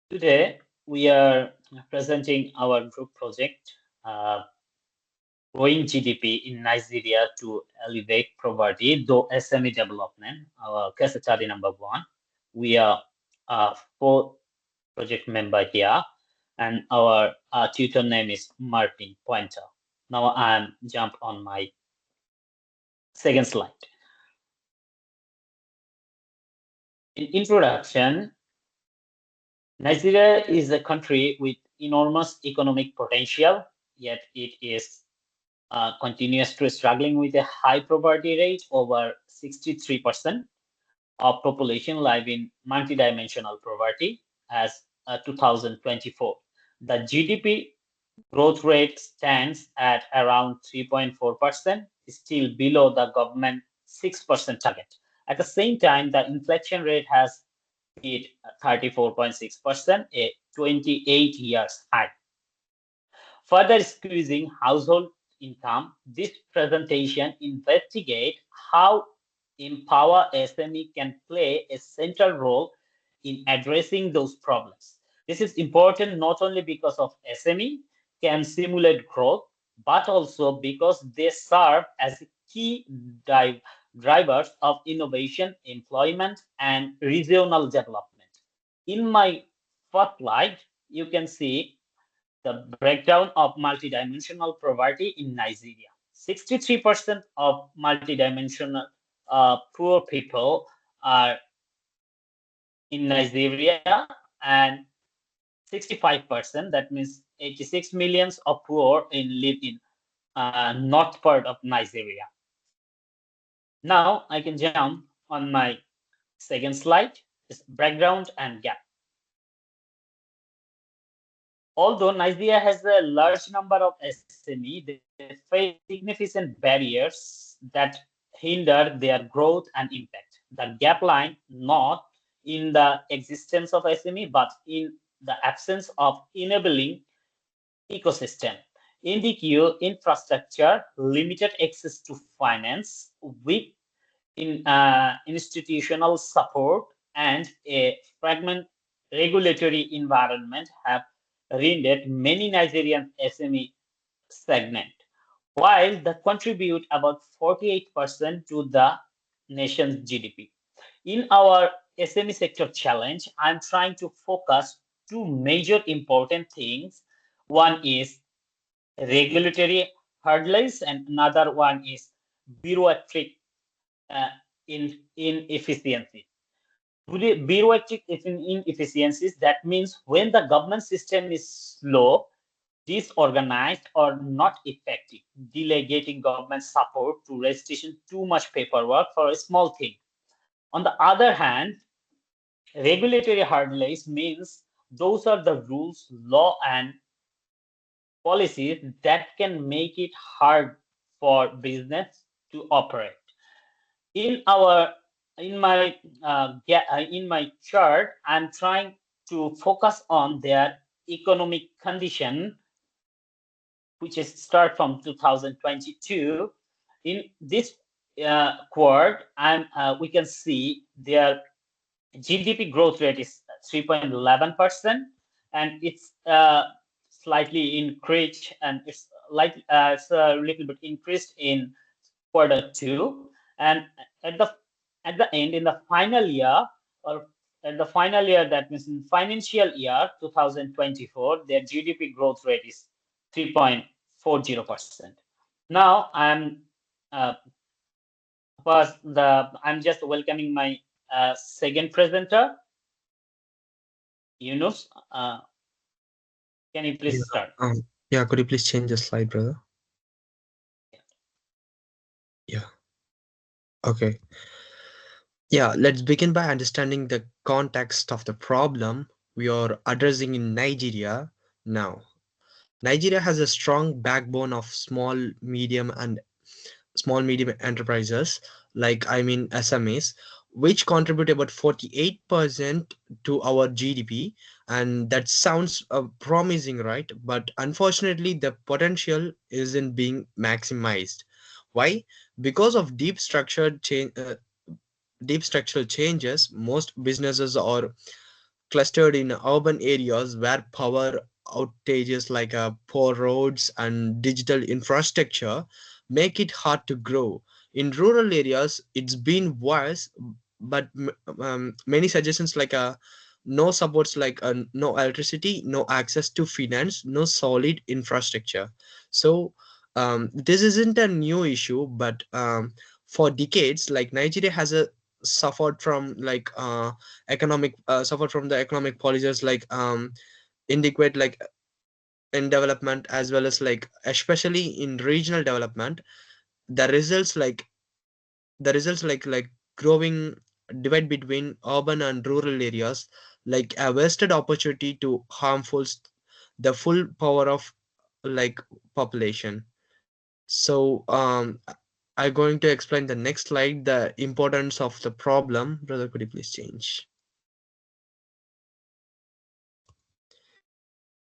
Today, we are presenting our group project, uh, growing GDP in Nigeria to alleviate poverty, though SME development, our case study number one. We are four project member here, and our tutor name is Martin Pointer. Now I'm jump on my second slide. In introduction, Nigeria is a country with enormous economic potential, yet it is continuously struggling with a high poverty rate. Over 63% of population live in multidimensional poverty as 2024. The GDP growth rate stands at around 3.4%, still below the government 6% target. At the same time, the inflation rate has hit 34.6%, a 28 years high. Further squeezing household income, this presentation investigates how Empower SME can play a central role in addressing those problems. This is important not only because of SME can simulate growth, but also because they serve as key drivers of innovation, employment, and regional development. In my first slide, you can see the breakdown of multidimensional poverty in Nigeria. 63% of multidimensional poor people are in Nigeria, and 65%, that means 86 millions of poor live in north part of Nigeria. Now I can jump on my second slide, is background and gap. Although Nigeria has a large number of SME, they face significant barriers that hinder their growth and impact. The gap line not in the existence of SME, but in the absence of enabling ecosystem. In the queue, infrastructure, limited access to finance, weak institutional support, and a fragment regulatory environment have rendered many Nigerian SME stagnant, while they contribute about 48% to the nation's GDP. In our SME sector challenge, I'm trying to focus two major important things. One is regulatory hurdles, and another one is bureaucratic uh, inefficiency. Bureaucratic inefficiencies, that means when the government system is slow, disorganized, or not effective, delegating government support to registration too much paperwork for a small thing. On the other hand, regulatory hurdles means those are the rules, law, and policies that can make it hard for business to operate. In our in my chart, I'm trying to focus on their economic condition, which is start from 2022. In this quarter, and we can see their GDP growth rate is 3.11%, and it's slightly increased, and it's a little bit increased in quarter two, and at the at the end, in the final year, or at the final year, that means in financial year 2024, their GDP growth rate is 3.40%. Now uh, I'm just welcoming my second presenter, Yunus. Can you please Yeah, start? yeah, could you please change the slide, brother? Yeah, okay. Yeah, let's begin by understanding the context of the problem we are addressing in Nigeria now. Nigeria has a strong backbone of small medium enterprises, like SMEs, which contribute about 48% to our GDP. And that sounds promising, right? But unfortunately, the potential isn't being maximized. Why? Because of deep structural changes, most businesses are clustered in urban areas where power outages like poor roads and digital infrastructure make it hard to grow. In rural areas, it's been worse, but many suggestions like no supports like no electricity, no access to finance, no solid infrastructure. So this isn't a new issue, but for decades, like Nigeria has a suffered from like economic suffered from the economic policies like inadequate like in development as well as like especially in regional development. The results like the results like growing divide between urban and rural areas, like a wasted opportunity to harmful the full power of like population. So I'm going to explain the next slide the importance of the problem. Brother, could you please change?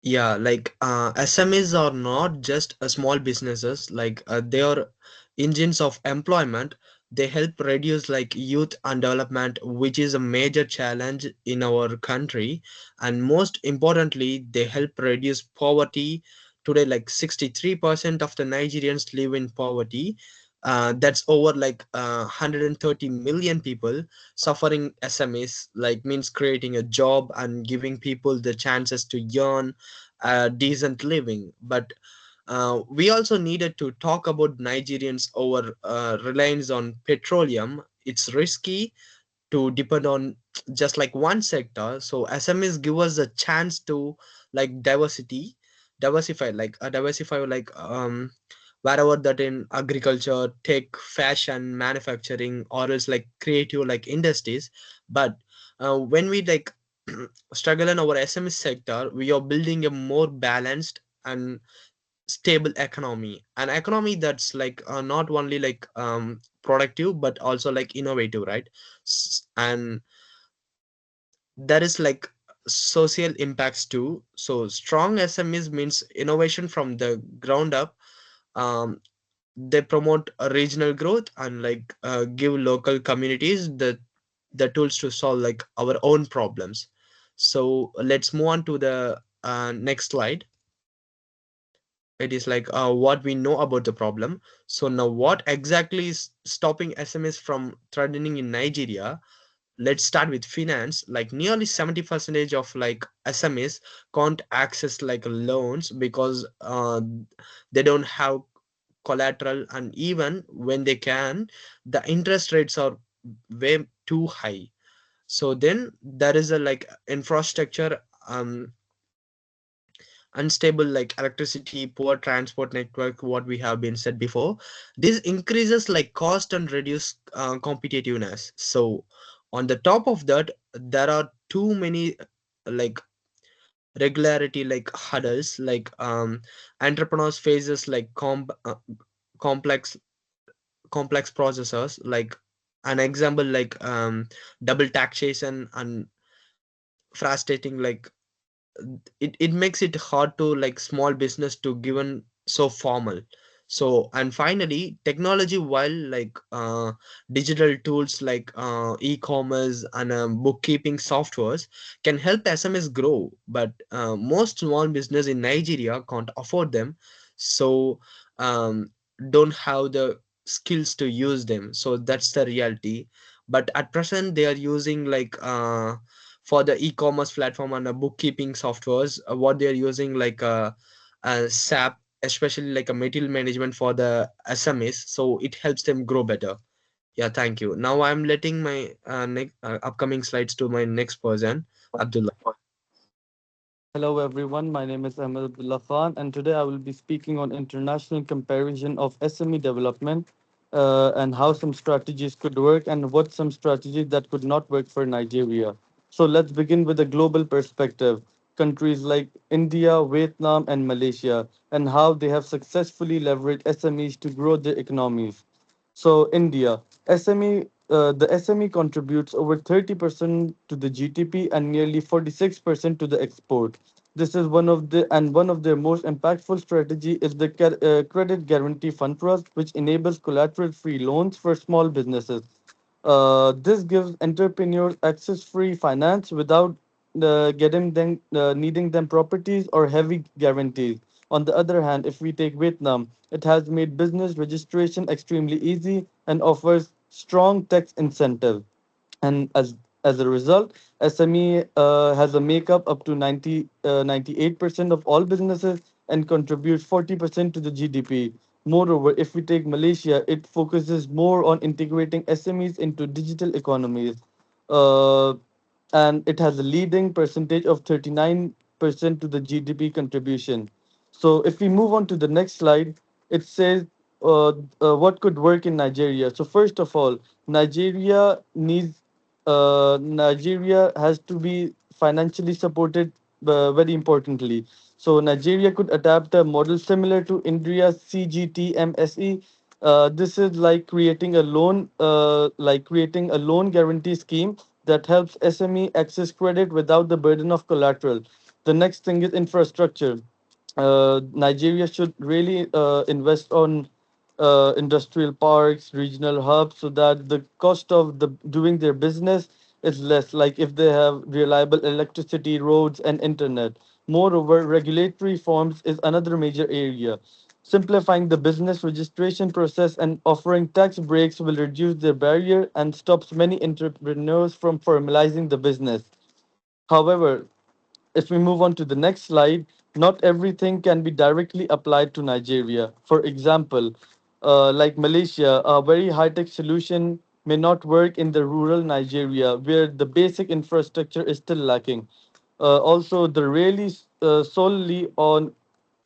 Yeah, like SMEs are not just small businesses, like they are engines of employment. They help reduce like youth undevelopment, which is a major challenge in our country. And most importantly, they help reduce poverty. Today, like 63% of the Nigerians live in poverty. That's over like 130 million people. Suffering SMEs like means creating a job and giving people the chances to earn decent living. But we also needed to talk about Nigerians over reliance on petroleum. It's risky to depend on just like one sector. So SMEs give us a chance to like diversify like wherever that in agriculture, tech, fashion, manufacturing, or else like creative like industries. But when we like struggle in our SME sector, we are building a more balanced and stable economy, an economy that's like not only like productive but also like innovative, right? And there is like social impacts too. So strong SMEs means innovation from the ground up. um, they promote a regional growth and like give local communities the tools to solve like our own problems. So let's move on to the next slide. It is like what we know about the problem. So now what exactly is stopping SMS from threatening in Nigeria? Let's start with finance. Like nearly 70% of like SMEs can't access like loans because they don't have collateral, and even when they can, the interest rates are way too high. So then there is a like infrastructure, unstable like electricity, poor transport network, what we have been said before. This increases like cost and reduce competitiveness. So on the top of that, there are too many like regularity like hurdles, like entrepreneurs faces like complex complex processes, like an example like double taxation and frustrating like it makes it hard to like small business to given so formal. So and finally technology, while like digital tools like e-commerce and bookkeeping softwares can help SMS grow, but most small business in Nigeria can't afford them. So um, don't have the skills to use them. So that's the reality. But at present they are using like for the e-commerce platform and bookkeeping softwares, what they are using like SAP, especially like a material management for the SMEs, so it helps them grow better. Yeah, thank you. Now I'm letting my next upcoming slides to my next person, Abdullah. Hello everyone, my name is Ahmed Abdullah Khan and today I will be speaking on international comparison of SME development and how some strategies could work and what some strategies that could not work for Nigeria. So let's begin with a global perspective. Countries like India, Vietnam and Malaysia and how they have successfully leveraged SMEs to grow their economies. So India, the SME contributes over 30% to the GDP and nearly 46% to the export. This is one of their most impactful strategy is the credit guarantee fund trust, which enables collateral-free loans for small businesses. This gives entrepreneurs access-free finance without getting them needing them properties or heavy guarantees. On the other hand, if we take Vietnam, it has made business registration extremely easy and offers strong tax incentive, and as a result, SME has a makeup up to 98% of all businesses and contributes 40% to the GDP. Moreover, if we take Malaysia, it focuses more on integrating SMEs into digital economies, uh, and it has a leading percentage of 39% to the GDP contribution. So if we move on to the next slide, it says what could work in Nigeria. So first of all, Nigeria has to be financially supported very importantly. So Nigeria could adapt a model similar to India's CGTMSE. This is like creating a loan guarantee scheme that helps SME access credit without the burden of collateral. The next thing is infrastructure. Nigeria should really invest on industrial parks, regional hubs, so that the cost of doing their business is less. Like if they have reliable electricity, roads, and internet. Moreover, regulatory forms is another major area. Simplifying the business registration process and offering tax breaks will reduce the barrier and stops many entrepreneurs from formalizing the business. However, if we move on to the next slide, not everything can be directly applied to Nigeria. For example, like Malaysia, a very high tech solution may not work in the rural Nigeria where the basic infrastructure is still lacking. Also, the really solely on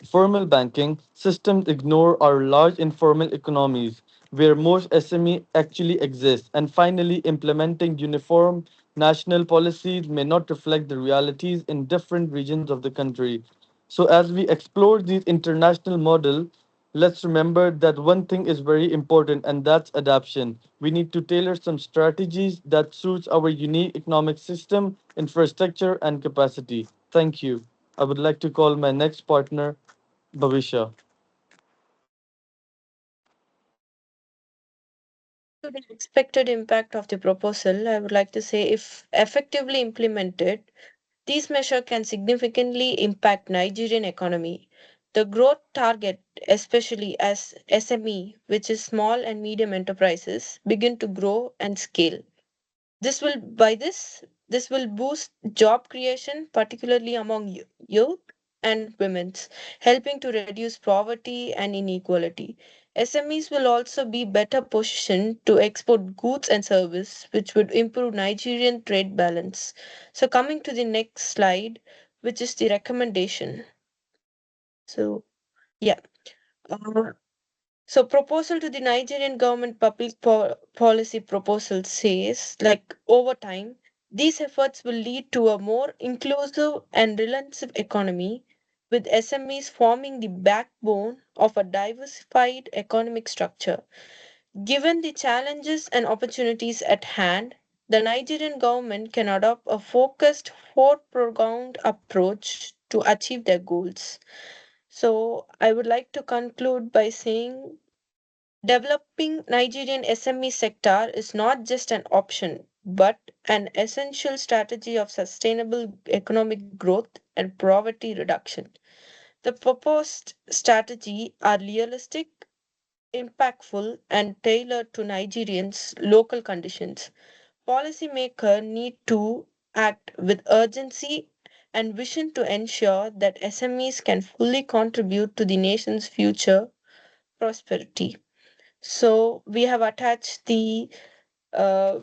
formal banking systems ignore our large informal economies where most SME actually exist. And finally, implementing uniform national policies may not reflect the realities in different regions of the country. So as we explore these international models, let's remember that one thing is very important, and that's adaptation. We need to tailor some strategies that suits our unique economic system, infrastructure, and capacity. Thank you. I would like to call my next partner, Bhavisha. Coming to the expected impact of the proposal, I would like to say if effectively implemented, these measures can significantly impact Nigerian economy. The growth target, especially as SME, which is small and medium enterprises, begin to grow and scale. This will boost job creation, particularly among youth and women's, helping to reduce poverty and inequality. SMEs will also be better positioned to export goods and service, which would improve Nigerian trade balance. So coming to the next slide, which is the recommendation. So yeah. Uh, so proposal to the Nigerian government public policy proposal says like over time these efforts will lead to a more inclusive and relative economy with SMEs forming the backbone of a diversified economic structure. Given the challenges and opportunities at hand, the Nigerian government can adopt a focused, four-pronged approach to achieve their goals. So, I would like to conclude by saying developing Nigerian SME sector is not just an option, but an essential strategy of sustainable economic growth and poverty reduction. The proposed strategy are realistic, impactful, and tailored to Nigerians' local conditions. Policymakers need to act with urgency and vision to ensure that SMEs can fully contribute to the nation's future prosperity. So we have attached the uh,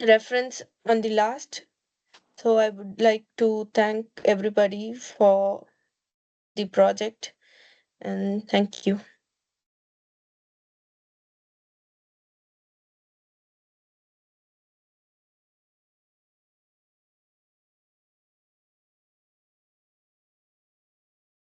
reference on the last. So I would like to thank everybody for the project and thank you.